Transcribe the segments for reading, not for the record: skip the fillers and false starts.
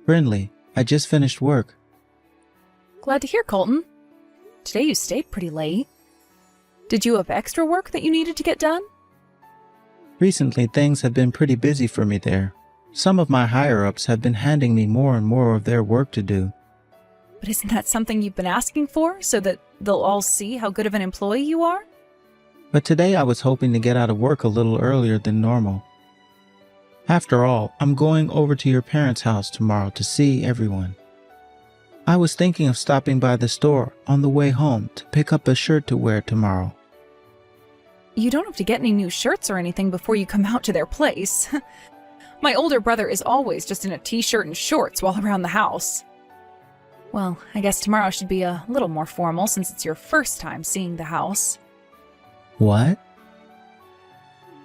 Brindley, I just finished work. Glad to hear, Colton. Today you stayed pretty late. Did you have extra work that you needed to get done? Recently, things have been pretty busy for me there. Some of my higher-ups have been handing me more and more of their work to do. But isn't that something you've been asking for, so that they'll all see how good of an employee you are? But today I was hoping to get out of work a little earlier than normal. After all, I'm going over to your parents' house tomorrow to see everyone. I was thinking of stopping by the store on the way home to pick up a shirt to wear tomorrow. You don't have to get any new shirts or anything before you come out to their place. My older brother is always just in a t-shirt and shorts while around the house. Well, I guess tomorrow should be a little more formal since it's your first time seeing the house. What?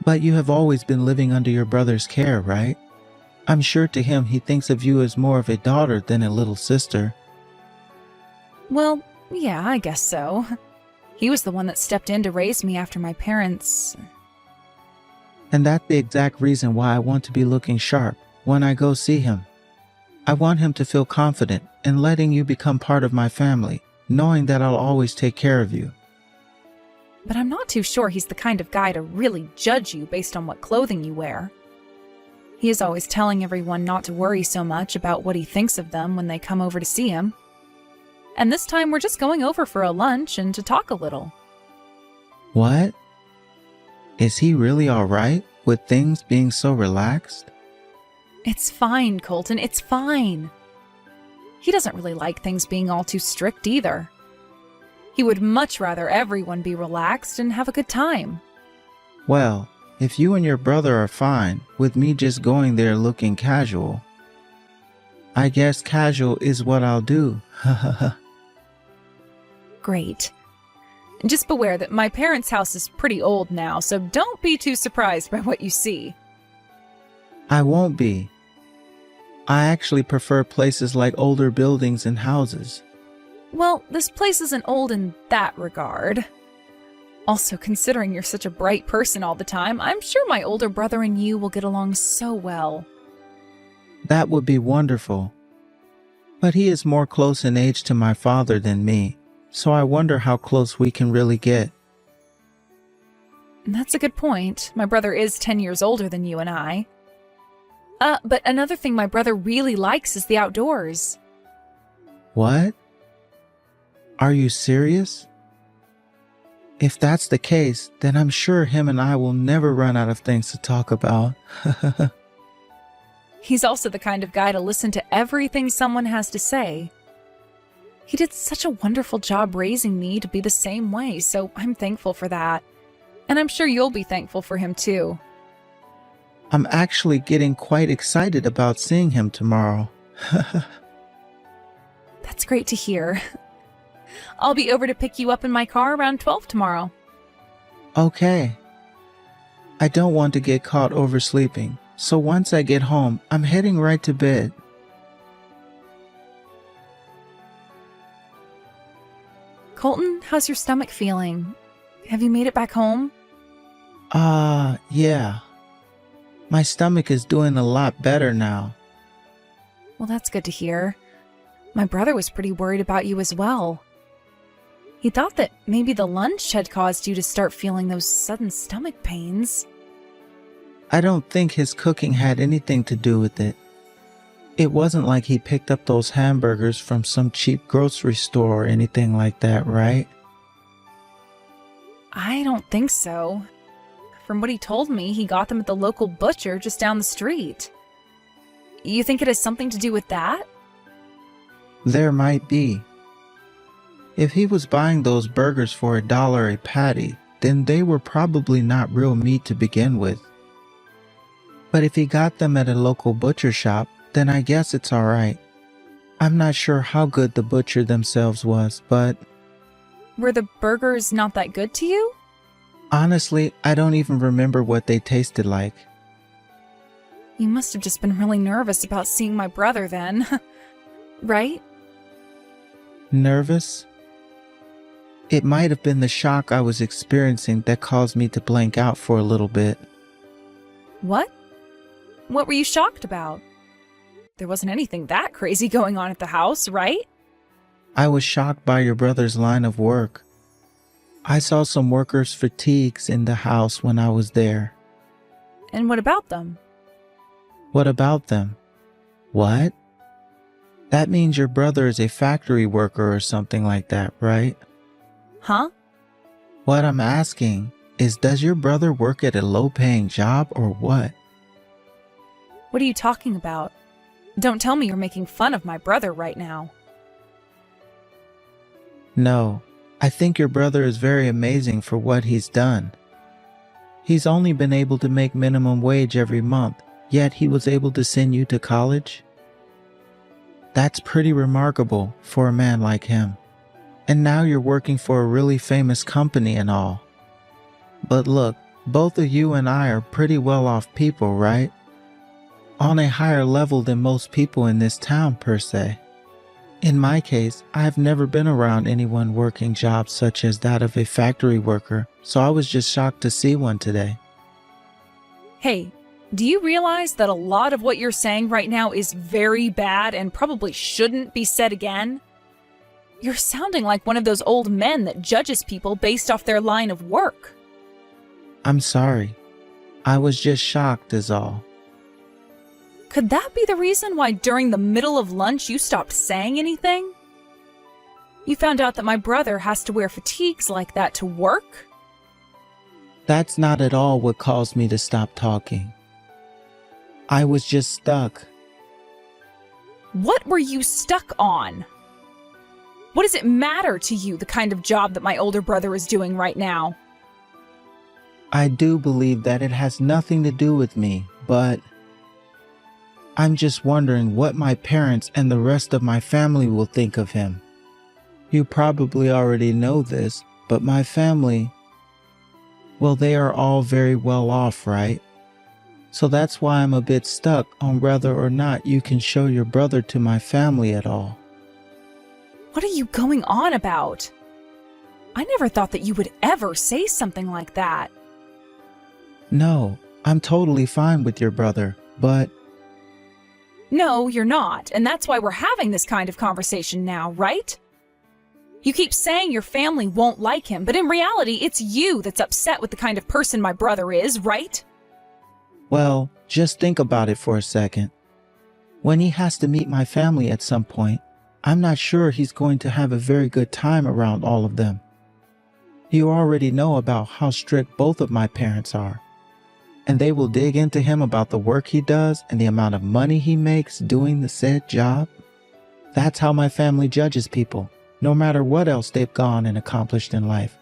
But you have always been living under your brother's care, right? I'm sure to him he thinks of you as more of a daughter than a little sister. Well, yeah, I guess so. He was the one that stepped in to raise me after my parents. And that's the exact reason why I want to be looking sharp when I go see him. I want him to feel confident in letting you become part of my family, knowing that I'll always take care of you. But I'm not too sure he's the kind of guy to really judge you based on what clothing you wear. He is always telling everyone not to worry so much about what he thinks of them when they come over to see him. And this time we're just going over for a lunch and to talk a little. What? Is he really all right with things being so relaxed? It's fine, Colton, it's fine. He doesn't really like things being all too strict either. He would much rather everyone be relaxed and have a good time. Well, if you and your brother are fine with me just going there looking casual, I guess casual is what I'll do. Great. Just beware that my parents' house is pretty old now, so don't be too surprised by what you see. I won't be. I actually prefer places like older buildings and houses. Well, this place isn't old in that regard. Also, considering you're such a bright person all the time, I'm sure my older brother and you will get along so well. That would be wonderful. But he is more close in age to my father than me, so I wonder how close we can really get. That's a good point. My brother is 10 years older than you and I. But another thing my brother really likes is the outdoors. What? Are you serious? If that's the case, then I'm sure him and I will never run out of things to talk about. He's also the kind of guy to listen to everything someone has to say. He did such a wonderful job raising me to be the same way, so I'm thankful for that. And I'm sure you'll be thankful for him too. I'm actually getting quite excited about seeing him tomorrow. That's great to hear. I'll be over to pick you up in my car around 12 tomorrow. Okay. I don't want to get caught oversleeping, so once I get home, I'm heading right to bed. Colton, how's your stomach feeling? Have you made it back home? Yeah. My stomach is doing a lot better now. Well, that's good to hear. My brother was pretty worried about you as well. He thought that maybe the lunch had caused you to start feeling those sudden stomach pains. I don't think his cooking had anything to do with it. It wasn't like he picked up those hamburgers from some cheap grocery store or anything like that, right? I don't think so. From what he told me, he got them at the local butcher just down the street. You think it has something to do with that? There might be. If he was buying those burgers for $1 a patty, then they were probably not real meat to begin with. But if he got them at a local butcher shop, then I guess it's alright. I'm not sure how good the butcher themselves was, but... Were the burgers not that good to you? Honestly, I don't even remember what they tasted like. You must have just been really nervous about seeing my brother then. Right? Nervous? It might have been the shock I was experiencing that caused me to blank out for a little bit. What? What were you shocked about? There wasn't anything that crazy going on at the house, right? I was shocked by your brother's line of work. I saw some workers' fatigues in the house when I was there. And what about them? What about them? What? That means your brother is a factory worker or something like that, right? Huh? What I'm asking is, does your brother work at a low-paying job or what? What are you talking about? Don't tell me you're making fun of my brother right now. No, I think your brother is very amazing for what he's done. He's only been able to make minimum wage every month, yet he was able to send you to college? That's pretty remarkable for a man like him. And now you're working for a really famous company and all. But look, both of you and I are pretty well-off people, right? On a higher level than most people in this town, per se. In my case, I have never been around anyone working jobs such as that of a factory worker, so I was just shocked to see one today. Hey, do you realize that a lot of what you're saying right now is very bad and probably shouldn't be said again? You're sounding like one of those old men that judges people based off their line of work. I'm sorry. I was just shocked is all. Could that be the reason why during the middle of lunch you stopped saying anything? You found out that my brother has to wear fatigues like that to work? That's not at all what caused me to stop talking. I was just stuck. What were you stuck on? What does it matter to you, the kind of job that my older brother is doing right now? I do believe that it has nothing to do with me, but I'm just wondering what my parents and the rest of my family will think of him. You probably already know this, but my family, well, they are all very well off, right? So that's why I'm a bit stuck on whether or not you can show your brother to my family at all. What are you going on about? I never thought that you would ever say something like that. No, I'm totally fine with your brother, but No, you're not, and that's why we're having this kind of conversation now, right? You keep saying your family won't like him, but in reality, it's you that's upset with the kind of person my brother is, right? well, just think about it for a second. When he has to meet my family at some point, I'm not sure he's going to have a very good time around all of them. You already know about how strict both of my parents are, and they will dig into him about the work he does and the amount of money he makes doing the said job. That's how my family judges people, no matter what else they've gone and accomplished in life.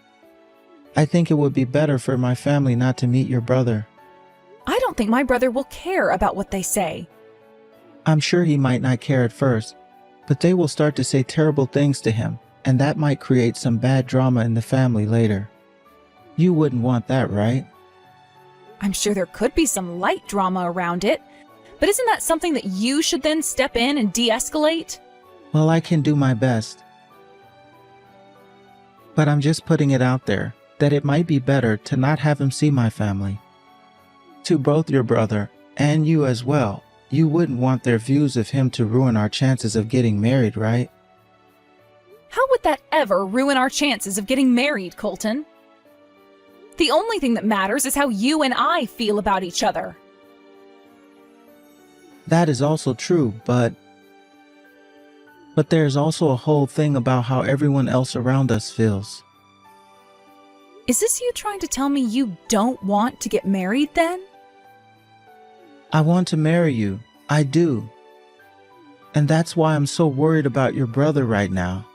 I think it would be better for my family not to meet your brother. I don't think my brother will care about what they say. I'm sure he might not care at first, but they will start to say terrible things to him, and that might create some bad drama in the family later. You wouldn't want that, right? I'm sure there could be some light drama around it, but isn't that something that you should then step in and de-escalate? Well, I can do my best. But I'm just putting it out there that it might be better to not have him see my family. To both your brother and you as well, you wouldn't want their views of him to ruin our chances of getting married, right? How would that ever ruin our chances of getting married, Colton? The only thing that matters is how you and I feel about each other. That is also true, but there's also a whole thing about how everyone else around us feels. Is this you trying to tell me you don't want to get married then? I want to marry you. I do. And that's why I'm so worried about your brother right now.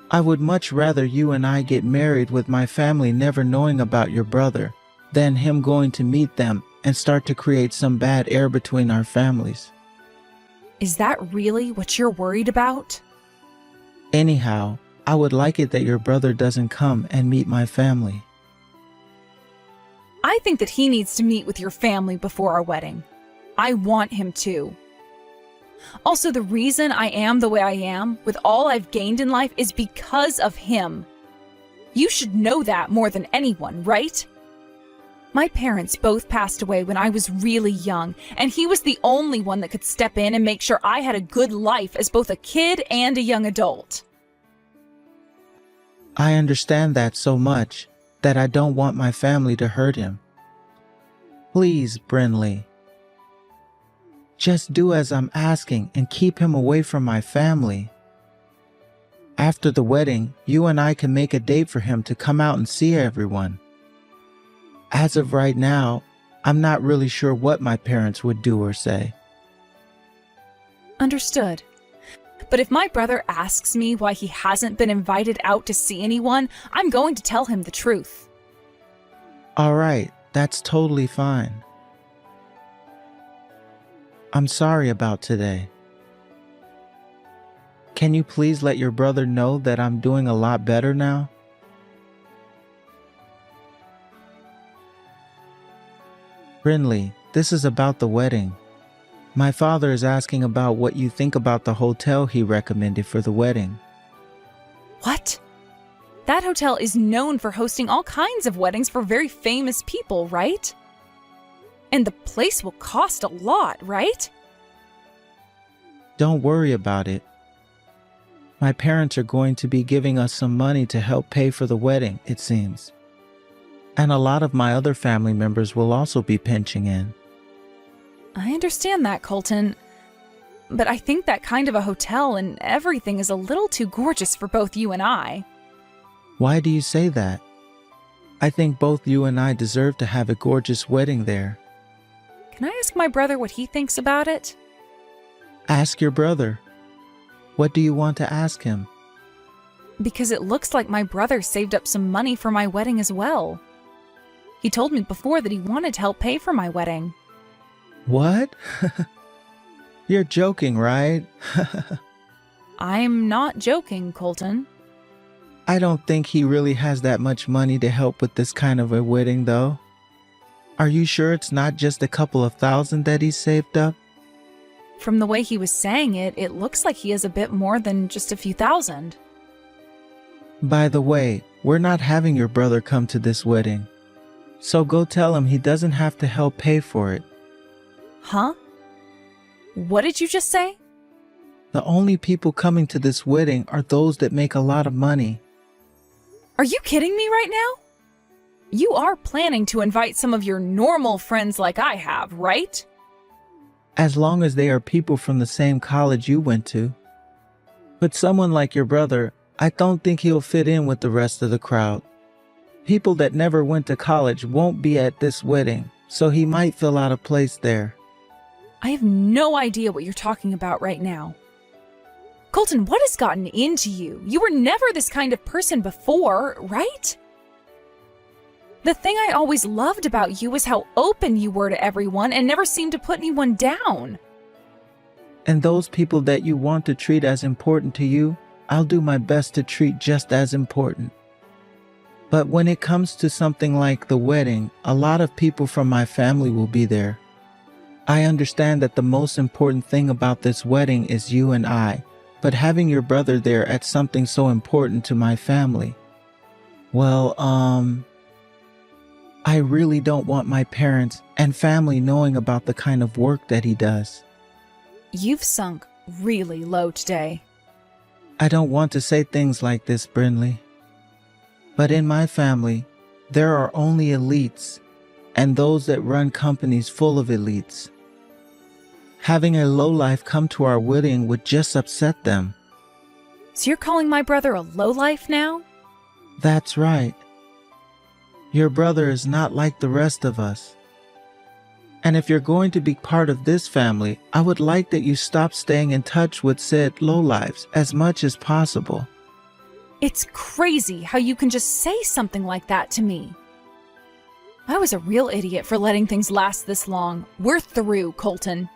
I would much rather you and I get married with my family never knowing about your brother than him going to meet them and start to create some bad air between our families. Is that really what you're worried about? Anyhow, I would like it that your brother doesn't come and meet my family. I think that he needs to meet with your family before our wedding. I want him to. Also, the reason I am the way I am, with all I've gained in life, is because of him. You should know that more than anyone, right? My parents both passed away when I was really young, and he was the only one that could step in and make sure I had a good life as both a kid and a young adult. I understand that so much that I don't want my family to hurt him. Please, Brinley. Just do as I'm asking and keep him away from my family. After the wedding, you and I can make a date for him to come out and see everyone. As of right now, I'm not really sure what my parents would do or say. Understood. But if my brother asks me why he hasn't been invited out to see anyone, I'm going to tell him the truth. All right, that's totally fine. I'm sorry about today. Can you please let your brother know that I'm doing a lot better now? Brinley, this is about the wedding. My father is asking about what you think about the hotel he recommended for the wedding. What? That hotel is known for hosting all kinds of weddings for very famous people, right? And the place will cost a lot, right? Don't worry about it. My parents are going to be giving us some money to help pay for the wedding, it seems. And a lot of my other family members will also be pitching in. I understand that, Colton. But I think that kind of a hotel and everything is a little too gorgeous for both you and I. Why do you say that? I think both you and I deserve to have a gorgeous wedding there. Can I ask my brother what he thinks about it? Ask your brother. What do you want to ask him? Because it looks like my brother saved up some money for my wedding as well. He told me before that he wanted to help pay for my wedding. What? You're joking, right? I'm not joking, Colton. I don't think he really has that much money to help with this kind of a wedding, though. Are you sure it's not just a couple of thousand that he's saved up? From the way he was saying it, it looks like he has a bit more than just a few thousand. By the way, we're not having your brother come to this wedding. So go tell him he doesn't have to help pay for it. Huh? What did you just say? The only people coming to this wedding are those that make a lot of money. Are you kidding me right now? You are planning to invite some of your normal friends like I have, right? As long as they are people from the same college you went to. But someone like your brother, I don't think he'll fit in with the rest of the crowd. People that never went to college won't be at this wedding, so he might feel out of place there. I have no idea what you're talking about right now. Colton, what has gotten into you? You were never this kind of person before, right? The thing I always loved about you was how open you were to everyone and never seemed to put anyone down. And those people that you want to treat as important to you, I'll do my best to treat just as important. But when it comes to something like the wedding, a lot of people from my family will be there. I understand that the most important thing about this wedding is you and I, but having your brother there at something so important to my family, well, I really don't want my parents and family knowing about the kind of work that he does. You've sunk really low today. I don't want to say things like this, Brinley. But in my family, there are only elites and those that run companies full of elites. Having a lowlife come to our wedding would just upset them. So you're calling my brother a lowlife now? That's right. Your brother is not like the rest of us. And if you're going to be part of this family, I would like that you stop staying in touch with said lowlives as much as possible. It's crazy how you can just say something like that to me. I was a real idiot for letting things last this long. We're through, Colton.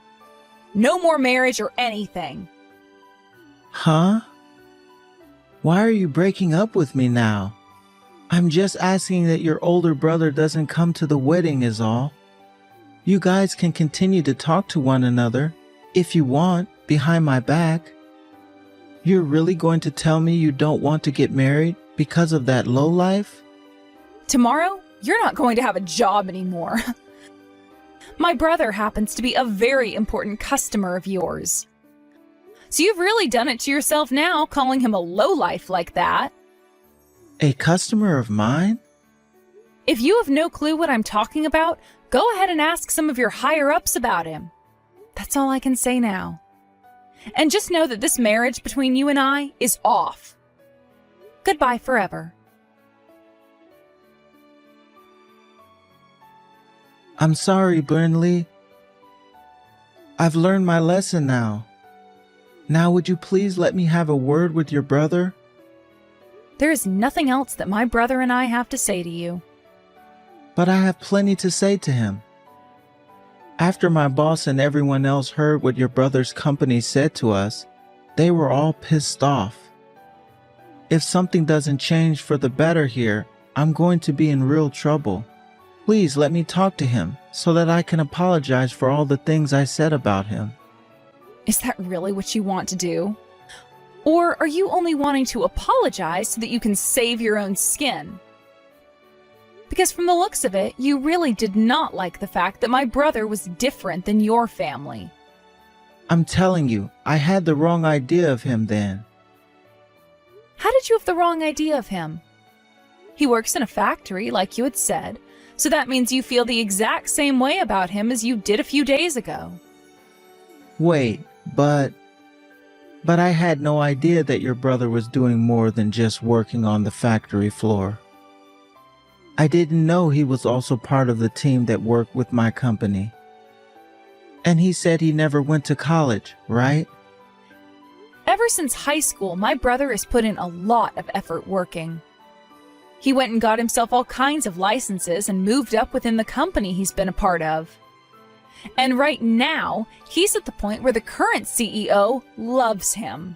No more marriage or anything. Huh? Why are you breaking up with me now? I'm just asking that your older brother doesn't come to the wedding is all. You guys can continue to talk to one another, if you want, behind my back. You're really going to tell me you don't want to get married because of that lowlife? Tomorrow, you're not going to have a job anymore. My brother happens to be a very important customer of yours. So you've really done it to yourself now, calling him a lowlife like that. A customer of mine? If you have no clue what I'm talking about, go ahead and ask some of your higher-ups about him. That's all I can say now. And just know that this marriage between you and I is off. Goodbye forever. I'm sorry, Brinley. I've learned my lesson now. Now would you please let me have a word with your brother? There is nothing else that my brother and I have to say to you. But I have plenty to say to him. After my boss and everyone else heard what your brother's company said to us, they were all pissed off. If something doesn't change for the better here, I'm going to be in real trouble. Please let me talk to him so that I can apologize for all the things I said about him. Is that really what you want to do? Or are you only wanting to apologize so that you can save your own skin? Because from the looks of it, you really did not like the fact that my brother was different than your family. I'm telling you, I had the wrong idea of him then. How did you have the wrong idea of him? He works in a factory, like you had said, so that means you feel the exact same way about him as you did a few days ago. Wait, but I had no idea that your brother was doing more than just working on the factory floor. I didn't know he was also part of the team that worked with my company. And he said he never went to college, right? Ever since high school, my brother has put in a lot of effort working. He went and got himself all kinds of licenses and moved up within the company he's been a part of. And right now, he's at the point where the current CEO loves him.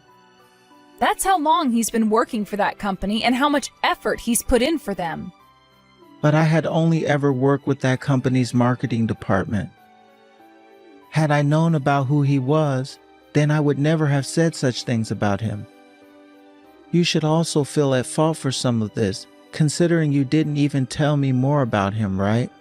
That's how long he's been working for that company and how much effort he's put in for them. But I had only ever worked with that company's marketing department. Had I known about who he was, then I would never have said such things about him. You should also feel at fault for some of this, considering you didn't even tell me more about him, right?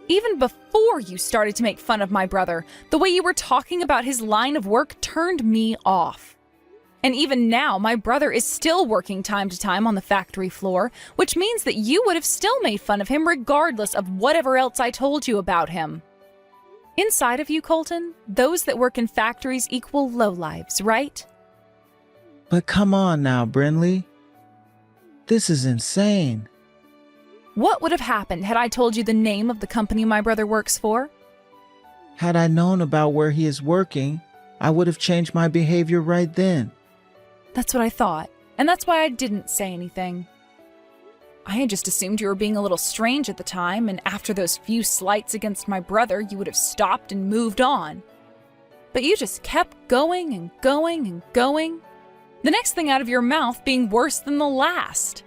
Even before you started to make fun of my brother, the way you were talking about his line of work turned me off. And even now, my brother is still working time to time on the factory floor, which means that you would have still made fun of him regardless of whatever else I told you about him. Inside of you, Colton, those that work in factories equal lowlives, right? But come on now, Brinley. This is insane. What would have happened had I told you the name of the company my brother works for? Had I known about where he is working, I would have changed my behavior right then. That's what I thought, and that's why I didn't say anything. I had just assumed you were being a little strange at the time, and after those few slights against my brother, you would have stopped and moved on. But you just kept going and going and going, the next thing out of your mouth being worse than the last.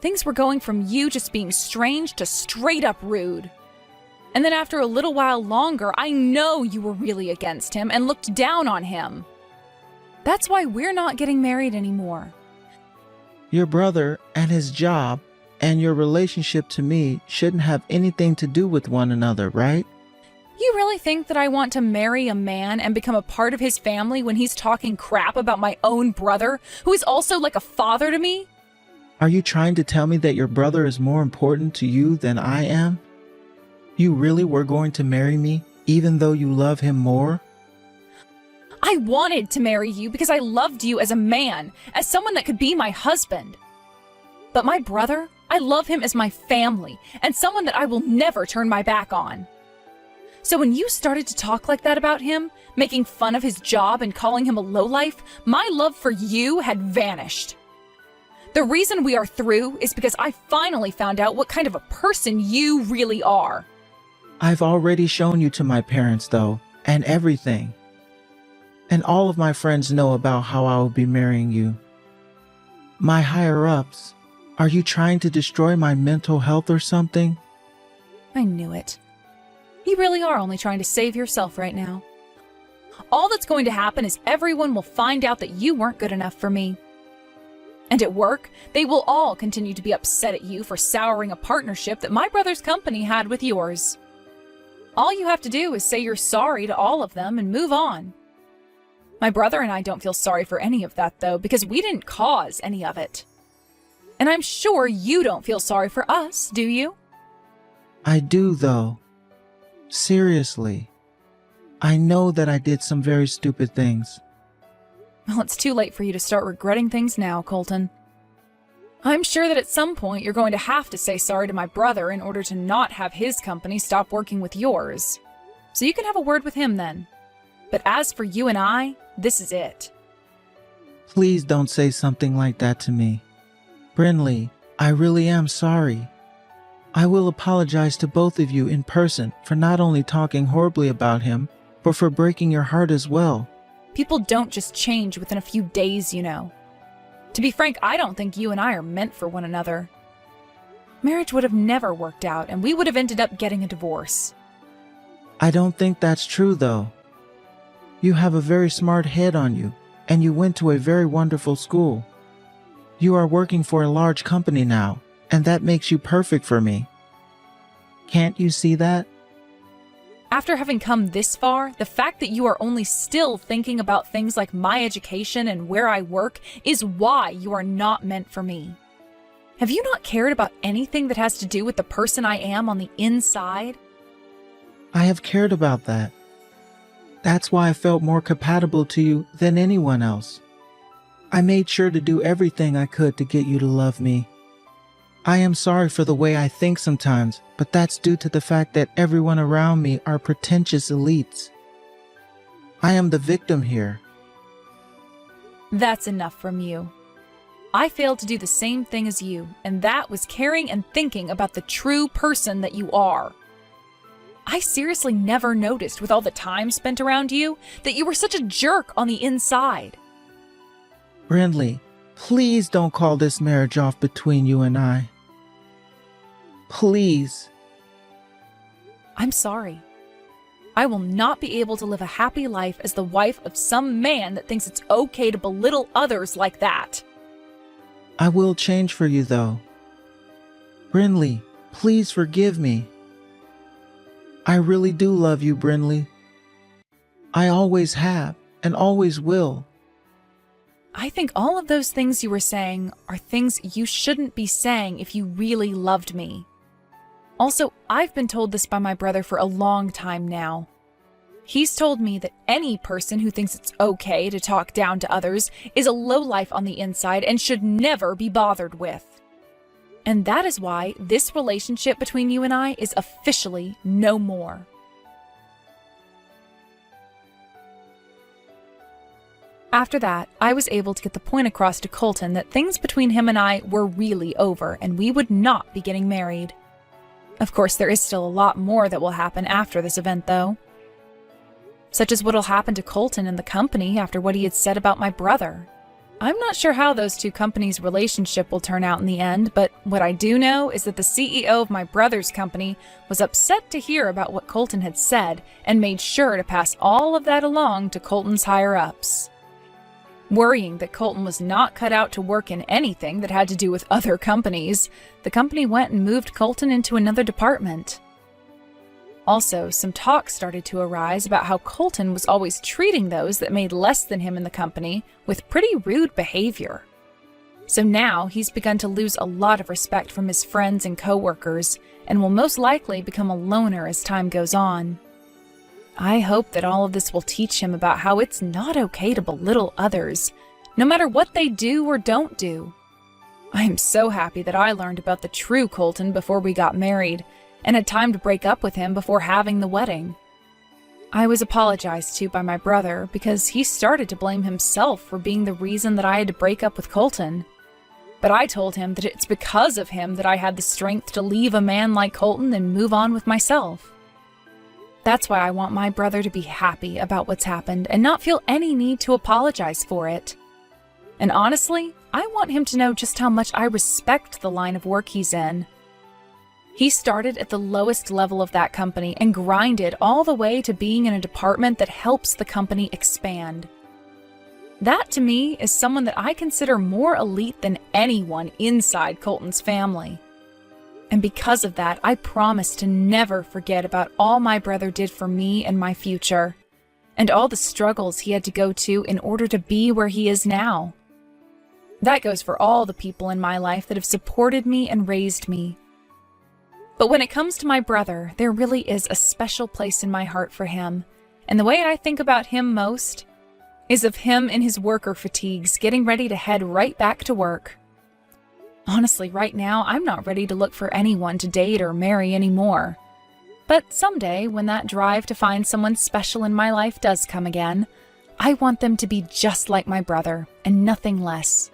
Things were going from you just being strange to straight up rude. And then after a little while longer, I know you were really against him and looked down on him. That's why we're not getting married anymore. Your brother and his job and your relationship to me shouldn't have anything to do with one another, right? You really think that I want to marry a man and become a part of his family when he's talking crap about my own brother, who is also like a father to me? Are you trying to tell me that your brother is more important to you than I am? You really were going to marry me, even though you love him more? I wanted to marry you because I loved you as a man, as someone that could be my husband. But my brother, I love him as my family, and someone that I will never turn my back on. So when you started to talk like that about him, making fun of his job and calling him a lowlife, my love for you had vanished. The reason we are through is because I finally found out what kind of a person you really are. I've already shown you to my parents, though, and everything. And all of my friends know about how I will be marrying you. My higher-ups, are you trying to destroy my mental health or something? I knew it. You really are only trying to save yourself right now. All that's going to happen is everyone will find out that you weren't good enough for me. And at work, they will all continue to be upset at you for souring a partnership that my brother's company had with yours. All you have to do is say you're sorry to all of them and move on. My brother and I don't feel sorry for any of that, though, because we didn't cause any of it. And I'm sure you don't feel sorry for us, do you? I do, though. Seriously. I know that I did some very stupid things. Well, it's too late for you to start regretting things now, Colton. I'm sure that at some point you're going to have to say sorry to my brother in order to not have his company stop working with yours. So you can have a word with him then. But as for you and I, this is it. Please don't say something like that to me. Brinley, I really am sorry. I will apologize to both of you in person for not only talking horribly about him, but for breaking your heart as well. People don't just change within a few days, you know. To be frank, I don't think you and I are meant for one another. Marriage would have never worked out, and we would have ended up getting a divorce. I don't think that's true, though. You have a very smart head on you, and you went to a very wonderful school. You are working for a large company now, and that makes you perfect for me. Can't you see that? After having come this far, the fact that you are only still thinking about things like my education and where I work is why you are not meant for me. Have you not cared about anything that has to do with the person I am on the inside? I have cared about that. That's why I felt more compatible to you than anyone else. I made sure to do everything I could to get you to love me. I am sorry for the way I think sometimes, but that's due to the fact that everyone around me are pretentious elites. I am the victim here. That's enough from you. I failed to do the same thing as you, and that was caring and thinking about the true person that you are. I seriously never noticed, with all the time spent around you, that you were such a jerk on the inside. Brinley, please don't call this marriage off between you and I. Please. I'm sorry. I will not be able to live a happy life as the wife of some man that thinks it's okay to belittle others like that. I will change for you, though. Brinley, please forgive me. I really do love you, Brinley. I always have and always will. I think all of those things you were saying are things you shouldn't be saying if you really loved me. Also, I've been told this by my brother for a long time now. He's told me that any person who thinks it's okay to talk down to others is a lowlife on the inside and should never be bothered with. And that is why this relationship between you and I is officially no more. After that, I was able to get the point across to Colton that things between him and I were really over and we would not be getting married. Of course, there is still a lot more that will happen after this event, though. Such as what'll happen to Colton and the company after what he had said about my brother. I'm not sure how those two companies' relationship will turn out in the end, but what I do know is that the CEO of my brother's company was upset to hear about what Colton had said and made sure to pass all of that along to Colton's higher-ups. Worrying that Colton was not cut out to work in anything that had to do with other companies, the company went and moved Colton into another department. Also, some talk started to arise about how Colton was always treating those that made less than him in the company with pretty rude behavior. So now he's begun to lose a lot of respect from his friends and coworkers and will most likely become a loner as time goes on. I hope that all of this will teach him about how it's not okay to belittle others, no matter what they do or don't do. I am so happy that I learned about the true Colton before we got married, and had time to break up with him before having the wedding. I was apologized to by my brother because he started to blame himself for being the reason that I had to break up with Colton. But I told him that it's because of him that I had the strength to leave a man like Colton and move on with myself. That's why I want my brother to be happy about what's happened and not feel any need to apologize for it. And honestly, I want him to know just how much I respect the line of work he's in. He started at the lowest level of that company and grinded all the way to being in a department that helps the company expand. That, to me, is someone that I consider more elite than anyone inside Colton's family. And because of that, I promise to never forget about all my brother did for me and my future, and all the struggles he had to go to in order to be where he is now. That goes for all the people in my life that have supported me and raised me. But when it comes to my brother, there really is a special place in my heart for him, and the way I think about him most is of him in his worker fatigues, getting ready to head right back to work. Honestly, right now, I'm not ready to look for anyone to date or marry anymore. But someday, when that drive to find someone special in my life does come again, I want them to be just like my brother, and nothing less.